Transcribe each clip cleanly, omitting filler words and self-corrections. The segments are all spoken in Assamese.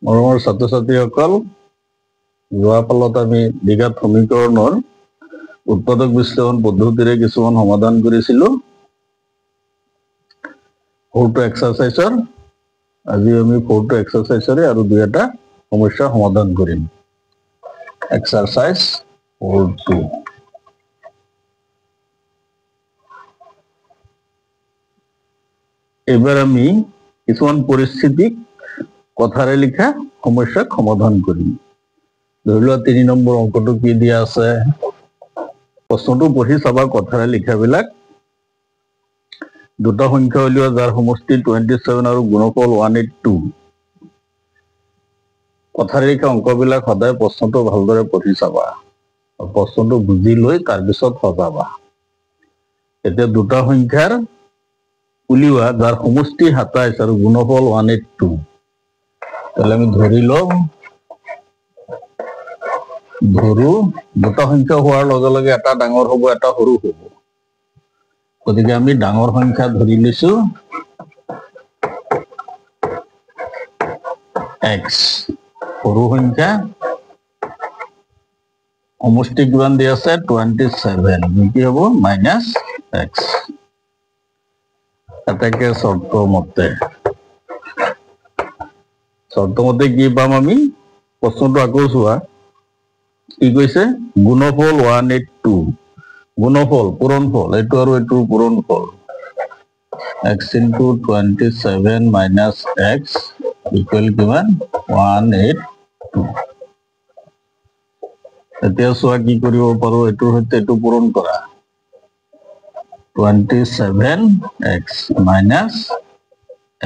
মৰমৰ ছাত্ৰ ছাত্ৰীসকল, যোৱা পালত আমি দ্বিঘাত সমীকৰণৰ উৎপাদক বিশ্লেষণ পদ্ধতিৰে কিছুমান সমাধান কৰিছিলোঁ। ফ'ৰটো এক্সাৰচাইজৰ আজি আমি ফ'ৰটো এক্সাৰচাইজৰে আৰু দুই এটা সমস্যা সমাধান কৰিম। এক্সাৰচাইজ 4-2। এবাৰ আমি কিছুমান পৰিস্থিতিক কথাৰে লিখা সমস্যাক সমাধান কৰিম। ধৰি লোৱা 3 নম্বৰ অংকটো কি দিয়া আছে, প্ৰশ্নটো পঢ়ি চাবা কথাৰে লিখাবিলাক। দুটা সংখ্যা উলিওৱা যাৰ সমষ্টি 27 আৰু গুণফল 182। কথাৰে লিখা অংকবিলাক সদায় প্ৰশ্নটো ভালদৰে পঢ়ি চাবা, প্ৰশ্নটো বুজি লৈ তাৰপিছত সজাবা। এতিয়া দুটা সংখ্যাৰ উলিওৱা যাৰ সমষ্টি 27 আৰু গুণফল 182। তাহলে আমি ধৰো দুটা সংখ্যা হোৱাৰ লগে লগে এটা ডাঙৰ হ'ব এটা সৰু হ'ব। গতিকে আমি ডাঙৰ সংখ্যা ধৰি লৈছো x, সৰু সংখ্যা সমষ্টি কিমান দি আছে 27, কি হ'ব -x। এটাকে শর্তমতে কি পাম আমি, প্রশ্নটো আকৌ চোৱা কি কৈছে, গুণফল 182, গুণফল পূৰণফল এইটো আৰু এইটোৰ পূৰণফল x into 27 minus x equal কিমান 182। এতিয়া চোৱা কি কৰিব পাৰো, এইটোৰ সৈতে এইটো পূৰণ কৰা 27x minus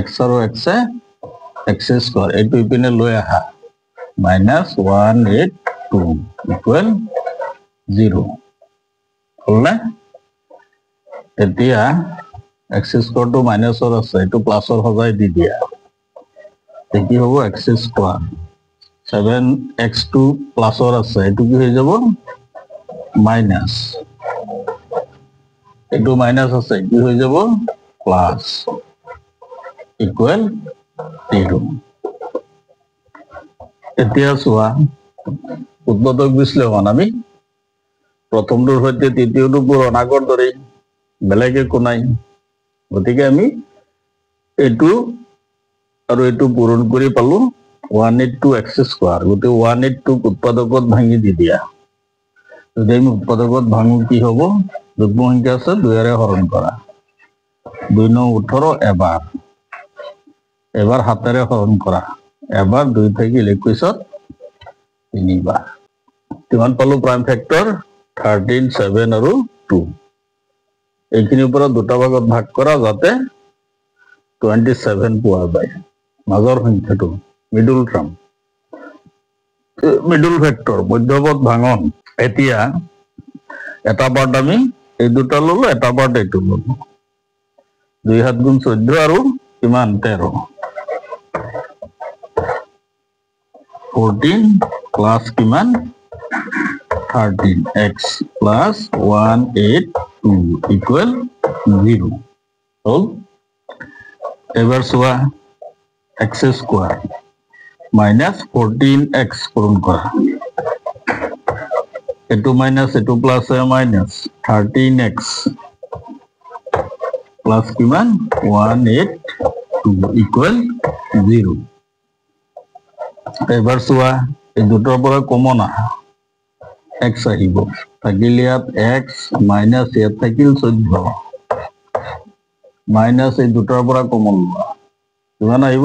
x আৰু x স্কয়াৰ এইটো ইপিনে লৈ আহা -182 equal 0 হ'ল না। এতিয়া x স্কয়াৰটো মাইনাসৰ আছে, এইটো প্লাসৰ সজাই দি দিয়া, কি হ'ব x স্কয়াৰ 7x2 প্লাসৰ আছে, এইটো কি হৈ যাব মাইনাস, এইটো মাইনাস আছে কি হৈ যাব প্লাস ইকুয়াল 0। এতিয়া চোৱা উৎপাদক বিশ্লেষণ আমি প্ৰথমটোৰ সৈতে তৃতীয়টো পূৰণ আগৰ দৰেই, বেলেগ একো নাই। গতিকে আমি এইটো আৰু এইটো পূৰণ কৰি পালো 182x স্কয়াৰ। গতিকে 182 উৎপাদকত ভাঙি দি দিয়া, যদি আমি উৎপাদকত ভাঙো কি হ'ব, যুগ্ম সংখ্যা আছে 2ৰে হৰণ কৰা, 2 9 18 এবাৰ 7ৰে হৰণ কৰা, এবাৰ 2 থাকিল 21ত 3 বাৰ। কিমান পালো প্ৰাইম ফেক্টৰ 13, 7 আৰু 2। এইখিনিৰ পৰা দুটা ভাগত ভাগ কৰা যাতে 27 পোৱা যায়, মাজৰ সংখ্যাটো মিডল টাৰ্ম, মিডল ফেক্টৰ মধ্যপদ ভাঙন। এতিয়া এটা পাৰ্ট আমি এই দুটা ললো, এটা পাৰ্ট এইটো ললো, 2 7 গুণ 14 আৰু কিমান 13, 14 প্লাস কিমান 13x প্লাস 182 ইকুয়াল 0 হল। এবার চোৱা x স্কয়ার মাইনাস 14x পূরণ করা, এটু মাইনাস এটু প্লাস মাইনাস 13x প্লাস কিমান 182 ইকুয়াল 0। এবার চোৱা এই দুটোৰ পৰা কমন আহা, x আহিব, থাকিল ইয়াত x মাইনাস ইয়াত থাকিল 14 মাইনাস এই দুটোৰ পৰা কমন লোৱা, কিমান আহিব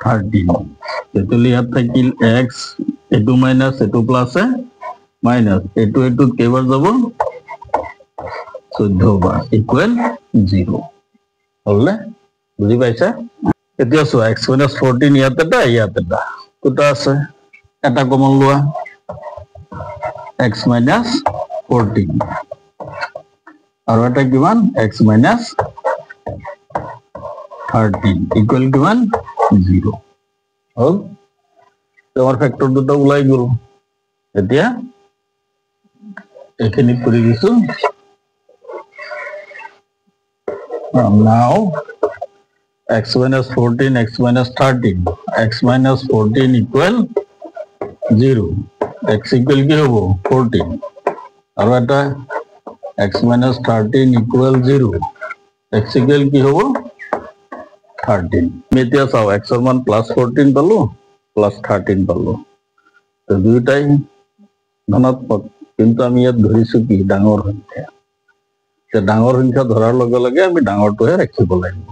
13। তেতিয়াহ'লে ইয়াত থাকিল x, এইটো মাইনাস এইটো প্লাস মাইনাস এইটো এইটোত কেইবাৰ যাব 14 বাৰ ইকুয়াল 0 হলনে, বুজি পাইছা। এতিয়া চোৱা x minus 14 ইয়াত এটা দুটা আছে, এটা কমন লোৱা x minus 14 আৰু এটা কিমান x minus 13 ইকুয়াল কিমান 0 হল। তোমাৰ ফেক্টৰ দুটা ওলাই গ'ল। এতিয়া এইখিনি কৰি দিছো। Now x minus 14 x minus 13 x minus 14 equal 0 x equal কি হবো 14 আৰু এটা x minus 13 equal 0 x equal কি হবো 13 এতিয়া চাও x এর মান plus 14 পালো plus 13 পালো তো দুইটাই ধনাত্মক কিন্তু আমি ইয়াত ধৰিছো কি ডাঙৰ সংখ্যা তে ডাঙৰ সংখ্যা ধৰাৰ লগে লগে আমি ডাঙৰটোহে ৰাখিব লাগিব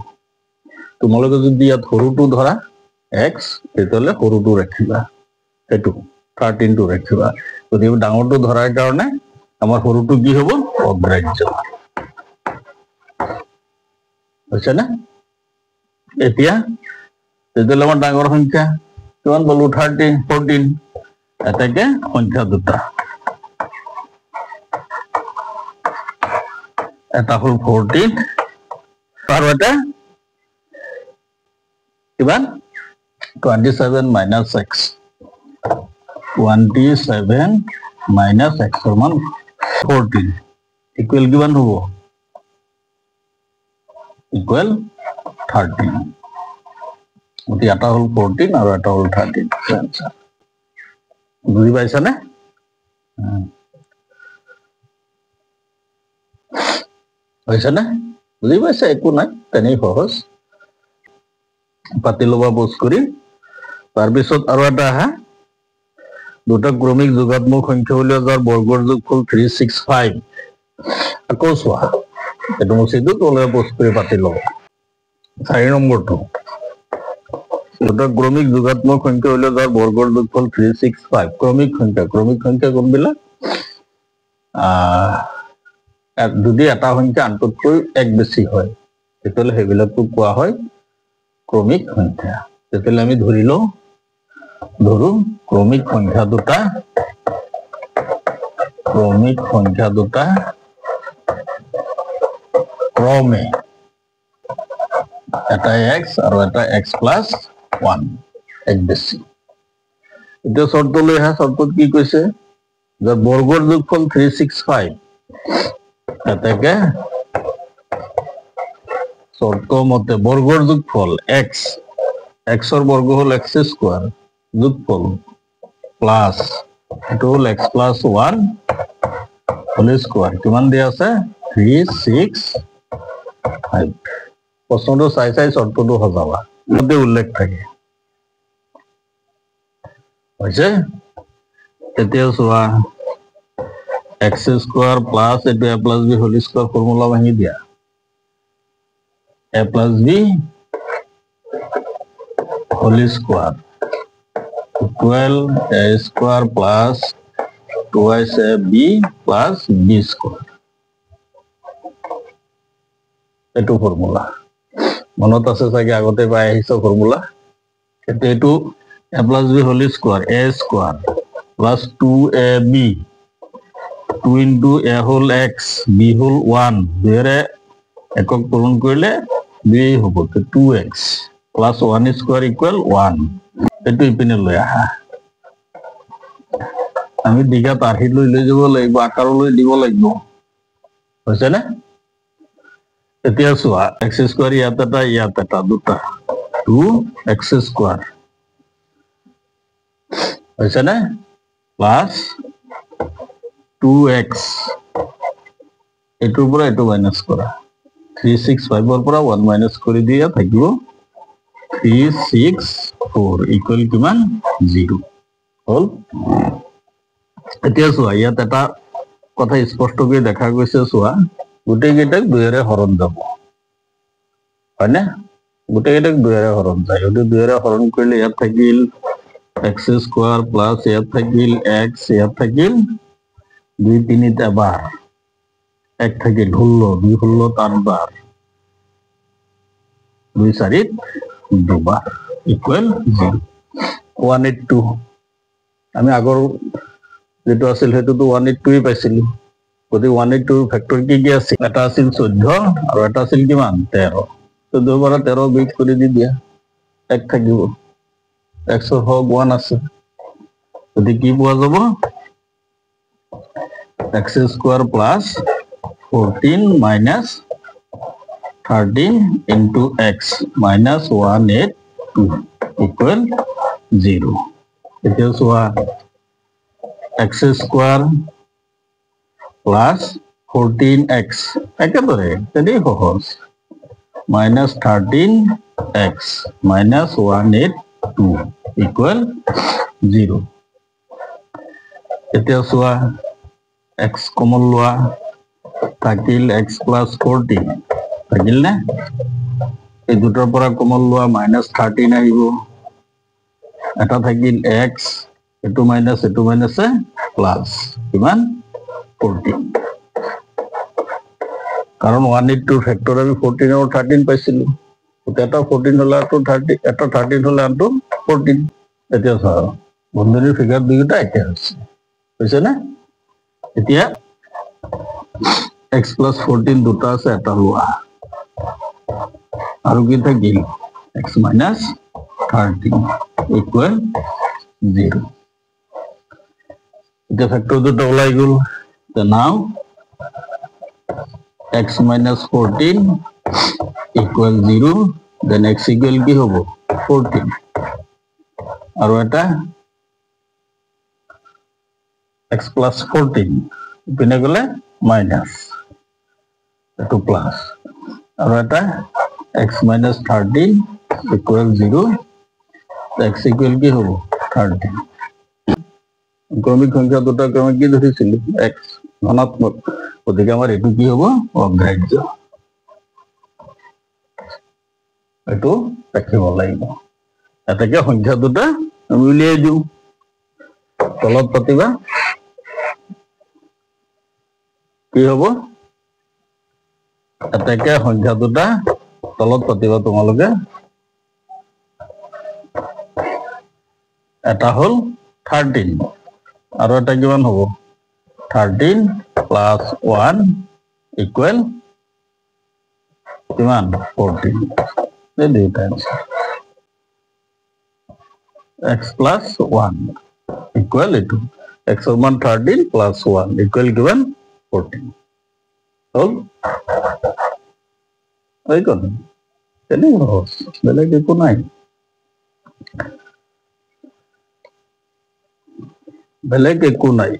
তোমালোকে যদি ইয়াত সৰুটো ধৰা x তেতিয়ালে সৰুটো ৰাখিবা এটো 13 টো ৰাখিবা যদি ডাঙৰটো ধৰাৰ কাৰণে আমাৰ সৰুটো কি হ'ব অগ্ৰাহ্য হৈছে না এতিয়া তেতিয়ালে আমাৰ ডাঙৰ সংখ্যা কিমান বলো 13 14 এটাকে সংখ্যা দুটা এটা হল 14 আৰু এটা কিমান 27 minus x 27 minus x এর মান 14 ইকুয়াল কিমান হবো ইকুয়াল 13 ওটি এটা হল 14 আৰু এটা হল 13 आंसर বুজি পাইছা না হৈছে না বুজি পাইছা একো নাই তেনে সহজ পাতি লবা বস কৰি তাৰ পিছত আৰু এটা আহা দুটা ক্ৰমিক যোগাত্মক সংখ্যা উলিওৱা যাৰ বৰ্গৰ যোগফল 365 আকৌ চোৱা এটো মছিটো তলে বস কৰি পাতি লবা 4 নম্বৰটো দুটা ক্ৰমিক যোগাত্মক সংখ্যা উলিওৱা যাৰ বৰ্গৰ যোগফল 365 ক্ৰমিক সংখ্যা কোনবিলাক যদি এটা সংখ্যা আনটোতকৈ এক বেছি হয় তেতিয়ালে হেবিলাকটো কোৱা হয় ক্ৰমিক সংখ্যা তেতিয়ালে আমি ধৰিলো ক্ৰমিক সংখ্যা দুটা ক্ৰমে এটা x আৰু এটা x plus 1 এক বেছি এটা শৰ্ত লৈ হা শৰ্তত কি কৈছে যে বৰ্গৰ যোগফল 365 এটাকে শৰ্ত মতে বৰ্গৰ যোগফল x এর বর্গ হল x স্কয়ার যোগফল প্লাস এটো হল x plus 1 হোল স্কয়ার কিমান দিয়া আছে 365 প্রশ্নটো চাই শর্তটো হজাবা মতে উল্লেখ থাকে হৈছে এতিয়া চোৱা x স্কয়ার প্লাস এটো a plus b whole square formula ভাঙি দিয়া a plus b whole square equal a square plus 2ac b plus b square এটো ফর্মুলা মনত আছে চাগে আগতে পাই আহিছো ফর্মুলা এটো a plus b whole square a square plus 2ab 2 into a whole x b whole 1 দুইরে একক পূরণ করলে 2 হবো তো 2x plus 1 square equal 1 এটো ইপিনে লৈ আহা আমি দিঘা পাৰহি লৈ যাব লাগিব আকাৰলৈ দিব লাগিব হৈছে না এতিয়া চোৱা x square ইয়াত এটা দুটা 2x square হৈছে না plus 2x এটোৰ পৰা এটো মাইনাস কৰা 365 এৰ পৰা 1 মাইনাস কৰি দিয়া থাকিব 364 ইকুয়াল কিমান 0 হল এতিয়া চোৱা ইয়াত এটা কথা স্পষ্টকৈ দেখা গৈছে চোৱা গোটেই কেইটাক 2 এৰে হৰণ যাব হয়নে গোটেই কেইটাক 2 এৰে হৰণ যায় যদি 2 এৰে হৰণ কৰিলে ইয়াত থাকিল x স্কয়ার প্লাস ইয়াত থাকিল x ইয়াত থাকিল 2 3 টা বার এক থেকে ঢুললো 2 হলো 3 বার 2 4 দুবার ইকুয়াল 0 182 আমি আগৰ যেটো আছিল হেতুটো 182 পাইছিলো গতি 182 ফ্যাক্টৰ কি কি আছে এটা আছিল 14 আৰু এটা আছিল কিমান 13 তো 2 বাৰ 13 বিট কৰি দি দিয়া এক থাকিব x এৰ হক 1 আছে গতি কি পোৱা যাব x square plus 14 minus 13 into x minus 182 equal 0. এতিয়া চোৱা x square plus 14x একেদৰে তেনেই সহজ minus 13x minus 182 equal 0. এতিয়া চোৱা x কমন লোৱা থাকিল x plus 14 থাকিল না এই দুটাৰ পৰা কমন লোৱা minus 13 আহিব এটা থাকিল x এটো মাইনাস প্লাস কিমান 14 কারণ 182 ফ্যাক্টর আমি 14 আর 13 পাইছিলো এটা 14 হলে তো 30 এটা 13 হলে আনটো 14 এতিয়া চাও বন্ধনীৰ ফিগার দুইটা একে আছে বুঝছে না এতিয়া x plus 14 দুটা আছে এটা লোৱা আৰু কি থাকিল x minus 13 equal 0. The factor দুটা ওলাই গল so now x minus 14 equal 0 then x equal কি হব 14 আৰু এটা x plus 14 পিনে গলে minus এটো plus আৰু এটা x minus 13 equal 0 x equal কি হব 13 ক্রমিক সংখ্যা দুটাকে আমি কি ধৰিছিলো x ধনাত্মক গতিকে আমাৰ এটো কি হব অগ্ৰাহ্য এটো ৰাখিব লাগিব এটাকে সংখ্যা দুটা আমি উলিয়াই দিও তলত পাতিবা কি হব এটাকে সংখ্যা দুটা তলত পাতিবা তোমালোকে এটা হল 13 আৰু এটা কিমান হ'ব 13 plus 1 equal কিমান 14 এই দুইটা x plus 1 equal এটো x এর মান 13 plus 1 equal কিমান 14 হল এই কোন তেনে সহজ বেলেগ একো নাই বেলেগ একো নাই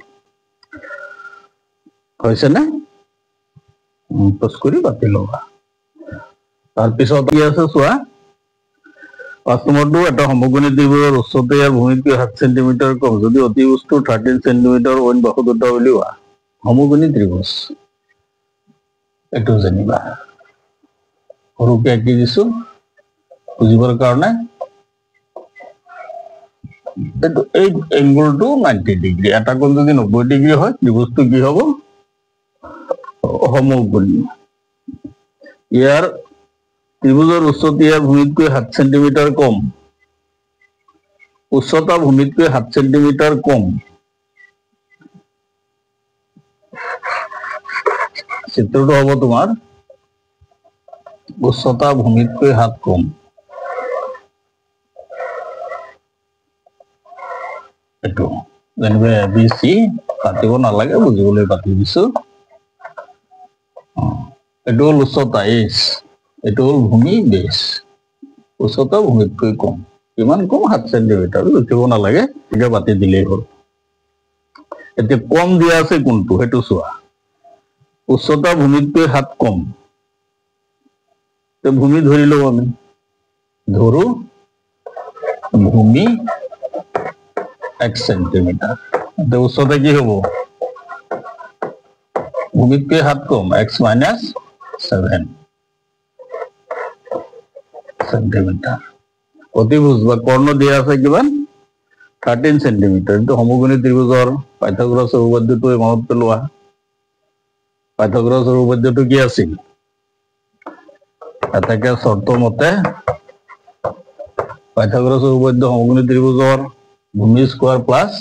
হৈছে না পাস কৰি পাতি লবা তাৰ পিছত কি আছে চোৱা 5 নম্বৰটো এটা সমকোণী ত্ৰিভুজৰ উচ্চতা ইয়াৰ ভূমিতকৈ 7 সেন্টিমিটাৰ কম যদি অতিবস্তু 13 সেন্টিমিটাৰ অইন বাহু দুটা উলিওৱা সমকোণী ত্ৰিভুজ এটো জানিবা সৰুকে আঁকি দিছো বুজিবৰ কাৰণে এটো এই এংগলটো 90 ডিগ্ৰী এটা কোণ যদি 90 ডিগ্ৰী হয় ত্ৰিভুজটো কি হ'ব সমকোণী ইয়াৰ ত্ৰিভুজেৰ উচ্চতা ইয়াৰ ভূমিতকৈ 7 সেন্টিমিটাৰ কম উচ্চতা ভূমিতকৈ 7 সেন্টিমিটাৰ কম চিত্ৰটো হ'ব তোমাৰ উচ্চতা ভূমিতকৈ 7 কম এটো যেনিবা ABC কাটিব নালাগে বুজিবলৈ পাতি দিছো এটো হল উচ্চতা S এটো হল ভূমি বেস উচ্চতা ভূমিতকৈ কম কিমান কম 7 সেন্টিমিটাৰ লিখিব নালাগে এটা বাতি দিলেই হল এতে কম দিয়া আছে কোনটো হেতু চোৱা উচ্চতা ভূমিতকৈ 7 কম তে ভূমি ধৰি লও আমি ধৰো ভূমি 1 সেন্টিমিটার তে উচ্চতা কি হ'ব ভূমিতকৈ 7 কম x minus 7 সেন্টিমিটার অতিভুজ বা কর্ণ দিয়া আছে কিমান 13 সেন্টিমিটার তো সমকোণী ত্ৰিভুজৰ পাইথাগোৰাছৰ উপপাদ্যটো মনত পেলোৱা পাইথাগোৰাছৰ উপপাদ্যটো কি আছিল এটাকে শৰ্ত মতে পাইথাগোৰাছৰ উপপাদ্য সমকোণী ত্ৰিভুজৰ ভূমি স্কয়ার প্লাস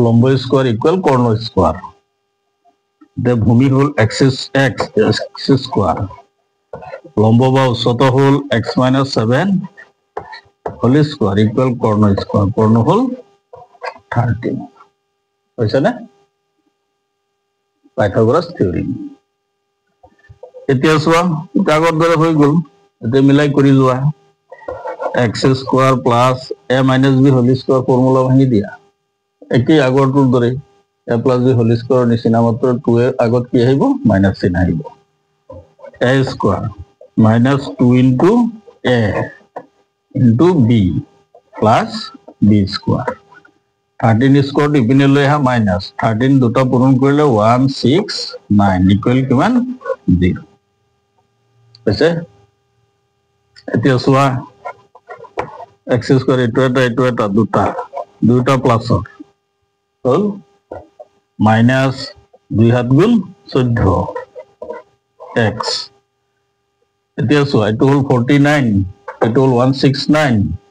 লম্ব স্কয়ার ইকুয়াল কর্ণ স্কয়ার the ভূমি হল x স্কয়ার লম্ব বা উচ্চতা হল x minus 7 whole square equal কর্ণ স্কয়ার কর্ণ হল 13 হইছে না পাইথাগোরাস থিওরি এতিয়া চোৱা আগৰ দৰে হৈ গ'ল এতিয়া মিলাই কৰি যোৱা x square plus a minus b whole square formula ভাঙি দিয়া একেই আগৰটোৰ দৰে a plus b whole square নিচিনা মাত্ৰ 2 এর আগত কি আহিব মাইনাস চিহ্ন আহিব a square minus 2 into a into b plus b square 13 square ইপিনে লৈ আহা মাইনাস 13 দুটা পূৰণ কৰিলে 169 ইকুৱেল কিমান 0 আছে এতিয়া চোৱা x স্কোয়ার এটো এটা দুটা প্লাস হল মাইনাস 2 হাত গুণ 14 x এতিয়া চোৱা এটো হল 49 এটো হল 169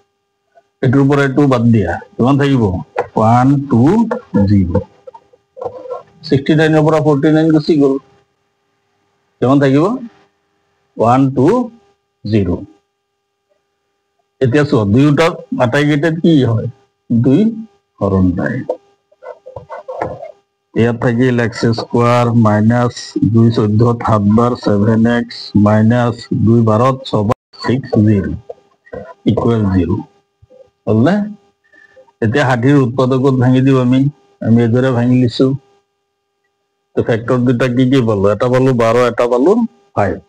এটোৰ পৰা এটো বাদ দিয়া কিমান থাকিব 1 2 0 69 এৰ পৰা 49 গুচি গল কিমান থাকিব 1 2 0 এতিয়া চোৱা দুইটা আটাইকেইটাত কি হয় 2 হৰণ যায় ইয়াত থাকিল x স্কোয়ার মাইনাস 2 14 7 বার 7x মাইনাস 2 12 6 0 ইকুয়াল 0 হলনে এতিয়া হাতিৰ উৎপাদকত ভাঙি দিও আমি এদৰে ভাঙি লিছো তো ফ্যাক্টর দুটা কি পালো এটা পালো 12 এটা পালো 5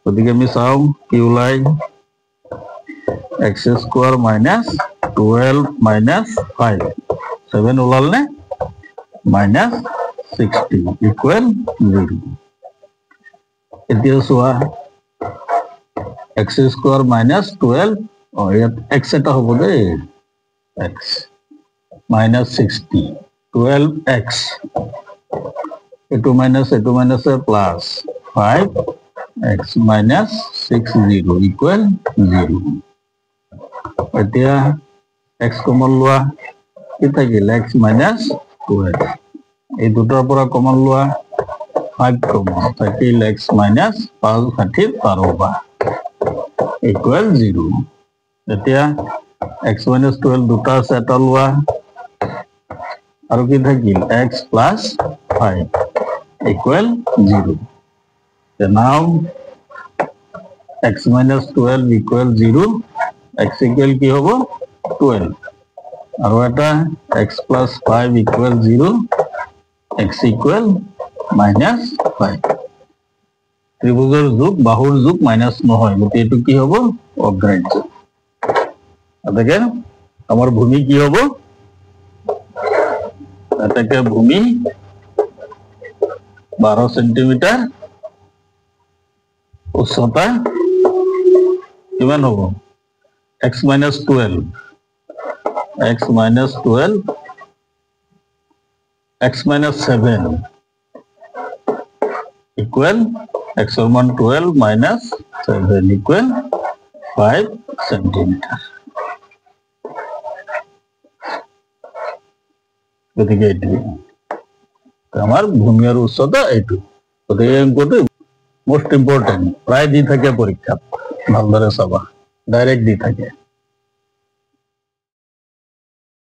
গতিকে আমি চাও কি ওলাই x স্কোয়ার মাইনাস 12 মাইনাস 5 7 ওলাল নে মাইনাস 60 ইকুয়াল 0 এতিয়া চোৱা x স্কোয়ার মাইনাস 12 ইয়াত x এটা হ'ব দে x মাইনাস 60 12x এটো minus plus 5x minus 60 equal 0 এতিয়া x কমন লোৱা কি থাকিল x মাইনাস 12 এই দুটাৰ পৰা কমন লোৱা 5 কমন থাকিল x মাইনাস 5 ষাঠিৰ 12 ইকুয়াল 0 এতিয়া x minus 12 দুটা আছে এটা লোৱা আৰু কি থাকিল x plus 5 equal 0 so now x minus 12 equal 0 x equal কি হ'ব 12 আৰু এটা x plus 5 equal 0 x equal minus 5 ত্ৰিভুজৰ যোগ বাহুৰ যোগ মাইনাস নহয় গতি এটো কি হ'ব অগ্ৰাহ্য আদকে আমাৰ ভূমি কি হ'ব এটাকে ভূমি 12 সেন্টিমিটার উচ্চতা কিমান হ'ব x minus 12 x minus 12 x minus 7 equal x or 12 minus 7 equal 5 centimeter গতিকে এটো আমাৰ ভূমি আৰু উচ্চতা এটো গতিকে অংকটো মোস্ট ইম্পৰ্টেন্ট প্ৰায় দি থাকে পৰীক্ষাত ভালদৰে চাবা ডাইৰেক্ট দি থাকে